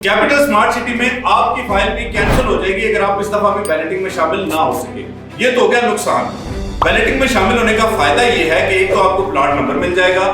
Capital smart city में आपकी file भी कैंसिल हो जाएगी अगर आप इस दफा भी बैलेटिंग में शामिल ना हो सके। ये तो हो गया नुकसान। बैलेटिंग में शामिल होने का फायदा ये है कि एक तो आपको प्लॉट नंबर मिल जाएगा,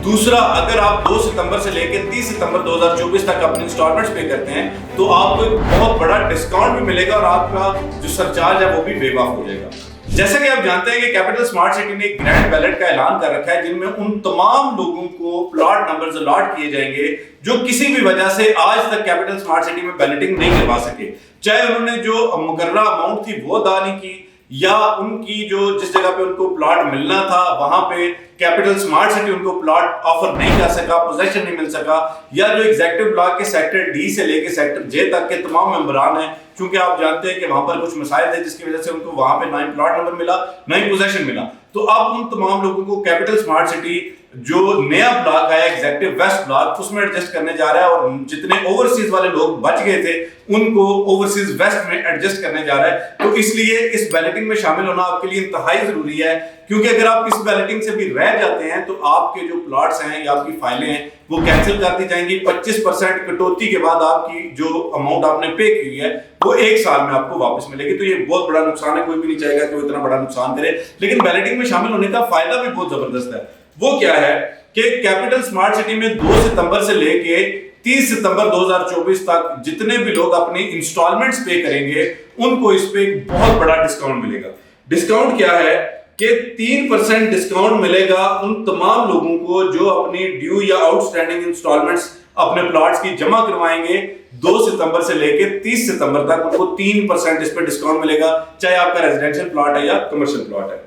दूसरा अगर आप 2 सितंबर से लेकर 30 सितंबर 2024 तक अपने इंस्टॉलमेंट्स पे करते हैं तो आपको एक बहुत बड़ा डिस्काउंट भी मिलेगा और आपका जो सरचार्ज है वो भी वेव ऑफ हो जाएगा। जैसा कि आप जानते हैं कि कैपिटल स्मार्ट सिटी ने एक ग्रैंड बैलेट का ऐलान कर रखा है जिनमें उन तमाम लोगों को प्लॉट नंबर्स अलॉट किए जाएंगे जो किसी भी वजह से आज तक कैपिटल स्मार्ट सिटी में बैलेटिंग नहीं करवा सके, चाहे उन्होंने जो मुकर्ररा अमाउंट थी वो अदा नहीं की या उनकी जो जिस जगह पे उनको प्लॉट मिलना था वहां पे कैपिटल स्मार्ट सिटी उनको प्लॉट ऑफर नहीं कर सका, पोजेशन नहीं मिल सका, या जो एग्जीक्यूटिव ब्लॉक के सेक्टर डी से लेके सेक्टर जे तक के तमाम मेंबरान हैं, क्योंकि आप जानते हैं कि वहां पर कुछ मसाइल थे जिसकी वजह से उनको वहां पे ना ही प्लॉट नंबर मिला ना ही पोजेशन मिला। तो अब उन तमाम लोगों को कैपिटल स्मार्ट सिटी जो नया ब्लॉक आया एग्जीक्यूटिव वेस्ट ब्लॉक उसमें एडजस्ट करने जा रहा है और जितने ओवरसीज वाले लोग बच गए थे उनको ओवरसीज वेस्ट में एडजस्ट करने जा रहा है। तो इसलिए इस बैलेटिंग में शामिल होना आपके लिए इंतहाई जरूरी है, क्योंकि अगर आप इस बैलेटिंग से भी रह जाते हैं तो आपके जो प्लॉट्स हैं या आपकी फाइलें हैं वो कैंसिल कर दी जाएंगी। 25% कटौती के बाद आपकी जो अमाउंट आपने पे की है वो 1 साल में आपको वापस मिलेगी। तो ये बहुत बड़ा नुकसान है, कोई भी नहीं चाहेगा कि वो इतना बड़ा नुकसान करे, लेकिन बैलेटिंग में शामिल होने का फायदा भी बहुत जबरदस्त है। वो क्या है कि कैपिटल स्मार्ट सिटी में 2 सितंबर से लेके 30 सितंबर 2024 तक जितने भी लोग अपनी इंस्टॉलमेंट्स पे करेंगे उनको इस पे एक बहुत बड़ा डिस्काउंट मिलेगा। डिस्काउंट क्या है कि 3% डिस्काउंट मिलेगा उन तमाम लोगों को जो अपनी ड्यू या आउटस्टैंडिंग इंस्टॉलमेंट्स अपने प्लॉट्स की जमा करवाएंगे 2 सितंबर से लेकर 30 सितंबर तक उनको 3% इस पे डिस्काउंट मिलेगा, चाहे आपका रेजिडेंशियल प्लॉट है या कमर्शियल प्लॉट है।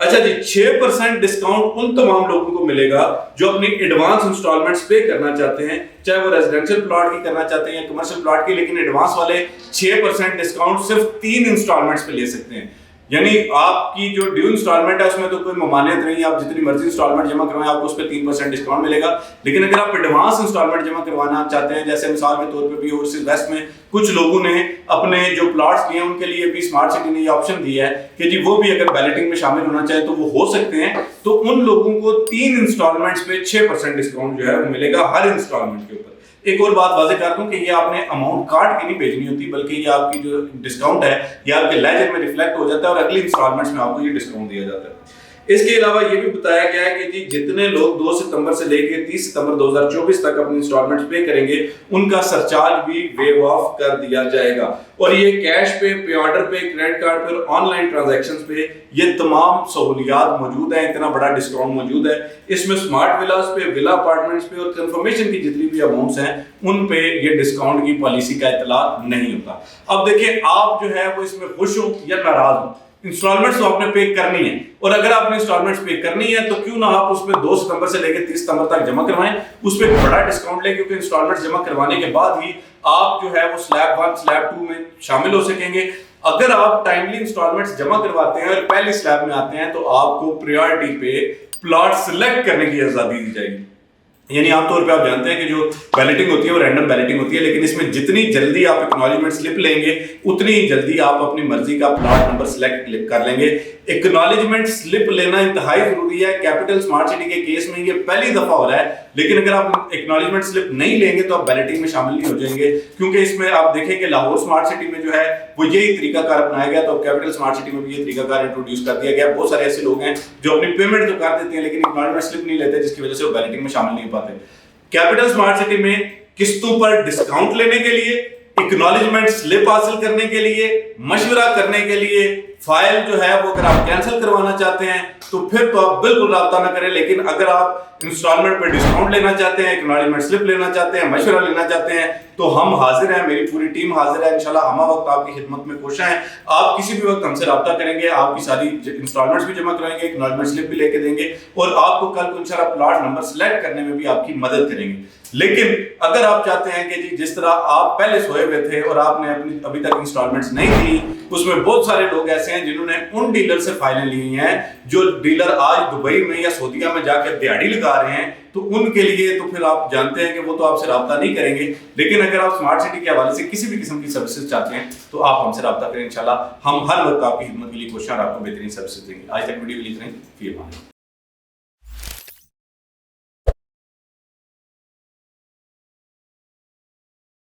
अच्छा जी, 6% डिस्काउंट उन तमाम लोगों को मिलेगा जो अपनी एडवांस इंस्टॉलमेंट्स पे करना चाहते हैं, चाहे वो रेजिडेंशियल प्लॉट की करना चाहते हैं या कमर्शियल प्लॉट की, लेकिन एडवांस वाले 6% डिस्काउंट सिर्फ 3 इंस्टॉलमेंट्स पे ले सकते हैं। यानी आपकी जो ड्यू इंस्टॉलमेंट है उसमें तो कोई ममानियत नहीं है, आप जितनी मर्जी इंस्टॉलमेंट जमा करवाएं आपको उस पर 3% डिस्काउंट मिलेगा। लेकिन अगर आप एडवांस इंस्टॉलमेंट जमा करवाना चाहते हैं, जैसे मिसाल के तौर पे भी ओवरसीज वेस्ट में कुछ लोगों ने अपने जो प्लॉट्स लिए उनके लिए भी स्मार्ट सिटी ने ये ऑप्शन दिया है कि जी वो भी अगर बैलेटिंग में शामिल होना चाहे तो वो हो सकते हैं। तो उन लोगों को 3 इंस्टॉलमेंट्स पे 6% डिस्काउंट जो है वो मिलेगा हर इंस्टॉलमेंट के ऊपर। एक और बात वाज़ेह कर दूं कि ये आपने अमाउंट काट के नहीं भेजनी होती, बल्कि ये आपकी जो डिस्काउंट है ये आपके लेजर में रिफ्लेक्ट हो जाता है और अगली इंस्टॉलमेंट्स में आपको ये डिस्काउंट दिया जाता है। इसके अलावा ये भी बताया गया है कि जी जितने लोग 2 सितंबर से लेकर 30 सितंबर 2024 तक अपनी इंस्टॉलमेंट्स पे करेंगे उनका सरचार्ज भी वेव ऑफ कर दिया जाएगा। और ये कैश पे ऑर्डर पे, क्रेडिट कार्ड पे और ऑनलाइन ट्रांजैक्शंस पे ये तमाम सहूलियात मौजूद हैं, इतना बड़ा डिस्काउंट मौजूद है। इसमें स्मार्ट विलास पे, विला अपार्टमेंट्स पे और कंफर्मेशन की जितनी भी अमाउंट्स हैं उन पे ये डिस्काउंट की पॉलिसी का इतला नहीं होता। अब देखिए, आप जो है वो इसमें खुश हो या नाराज हो, इंस्टॉलमेंट्स तो आपने पे करनी है और अगर आपने इंस्टॉलमेंट्स पे करनी है तो क्यों ना आप उसमें 2 सितंबर से लेकर 30 सितंबर तक जमा करवाएं, उस पे बड़ा डिस्काउंट लें, क्योंकि इंस्टॉलमेंट्स जमा करवाने के बाद ही आप जो है वो स्लैब 1 स्लैब 2 में शामिल हो सकेंगे। अगर आप टाइमली इंस्टॉलमेंट्स जमा करवाते हैं और पहली स्लैब में आते हैं तो आपको प्रायोरिटी पे प्लॉट सिलेक्ट करने की आजादी दी जाएगी। यानी आमतौर पे आप जानते हैं कि जो बैलेटिंग होती है वो रैंडम बैलेटिंग होती है, लेकिन इसमें जितनी जल्दी आप एक्नॉलेजमेंट स्लिप लेंगे उतनी ही जल्दी आप अपनी मर्जी का प्लॉट नंबर सिलेक्ट कर लेंगे। एक्नॉलेजमेंट स्लिप लेना इंतहाई जरूरी है। कैपिटल स्मार्ट सिटी के केस में ये पहली दफा हो रहा है, लेकिन अगर आप एक्नॉलेजमेंट स्लिप नहीं लेंगे तो आप बैलेटिंग में शामिल नहीं हो जाएंगे, क्योंकि इसमें आप देखें कि लाहौर स्मार्ट सिटी में जो है वो यही तरीकाकार अपनाया गया, तो कैपिटल स्मार्ट सिटी में भी ये तरीकाकार इंट्रोड्यूस कर दिया गया। बहुत सारे ऐसे लोग हैं जो अपनी पेमेंट तो कर देते हैं लेकिन एक्नॉलेजमेंट स्लिप नहीं लेते, जिसकी वजह से वो बैलेटिंग में शामिल नहीं पाते। कैपिटल स्मार्ट सिटी में किस्तों पर डिस्काउंट लेने के लिए, एक्नॉलेजमेंट स्लिप हासिल करने के लिए, मशवरा करने के लिए, फाइल जो है वो अगर आप कैंसिल करवाना चाहते हैं तो फिर तो आप बिल्कुल राब्ता ना करें। लेकिन अगर आप इंस्टॉलमेंट पे डिस्काउंट लेना चाहते हैं, एक्नॉलेजमेंट स्लिप लेना चाहते हैं, मशवरा लेना चाहते हैं तो हम हाजिर हैं, मेरी पूरी टीम हाजिर है। इंशाल्लाह हम वक्त आपकी खिदमत में कोशिश हैं। आप किसी भी वक्त हमसे राब्ता करेंगे, आपकी सारी इंस्टॉलमेंट्स भी जमा कराएंगे, एक्नॉलेजमेंट स्लिप भी लेके देंगे और आपको कल को इंशाल्लाह प्लॉट नंबर सेलेक्ट करने में भी आपकी मदद करेंगे। लेकिन अगर आप चाहते हैं कि जी जिस तरह आप पहले सोए हुए थे और आपने अपनी अभी तक इंस्टॉलमेंट्स नहीं दी, उसमें बहुत सारे लोग ऐसे हैं जिन्होंने उन डीलर से फाइलें ली हैं जो डीलर आज दुबई में या सऊदीया में जाकर दिहाड़ी लगा रहे हैं, तो उनके लिए तो फिर आप जानते हैं कि वो तो आपसे राब्ता नहीं करेंगे। लेकिन अगर आप स्मार्ट सिटी के हवाले से किसी भी किस्म की सर्विसेज चाहते हैं तो आप हमसे राब्ता करें। इंशाल्लाह हम हर वक्त आपकी खिदमत के लिए कोशिश और आपको बेहतरीन सर्विसेज देंगे। आज तक वीडियो के लिए इतना ही।